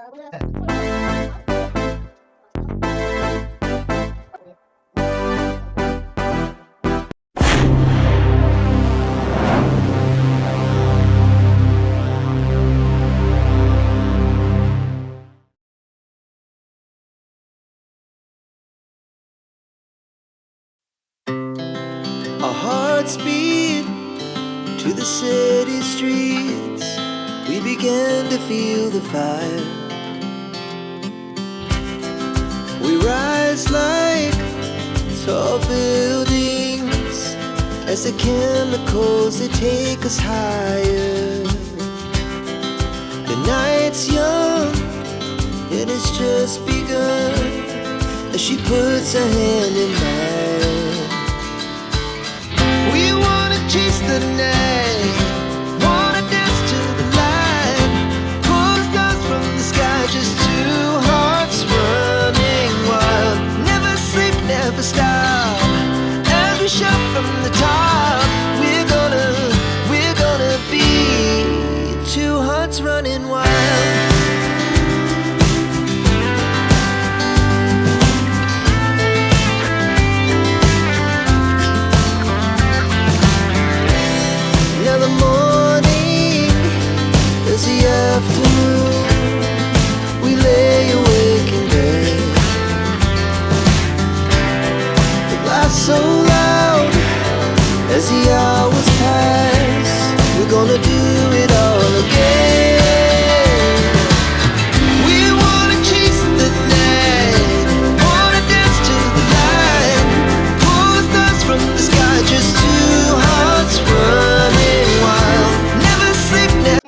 Our hearts beat to the city streets. We began to feel the fire. We rise like tall buildings as the chemicals, they take us higher. The night's young, it has just begun as she puts her hand in mine. We wanna chase the night, wanna dance to the light, pull the stars from the sky, just two hearts running wild. Never sleep, never stop, as we shout from the top. We're gonna be two hearts running wild. Afternoon, we lay awake in bed. It laughs so loud as the hours pass. We're gonna do it all again. We wanna chase the night, wanna dance to the light, pull the stars from the sky, just two hearts running wild. Never sleep, never.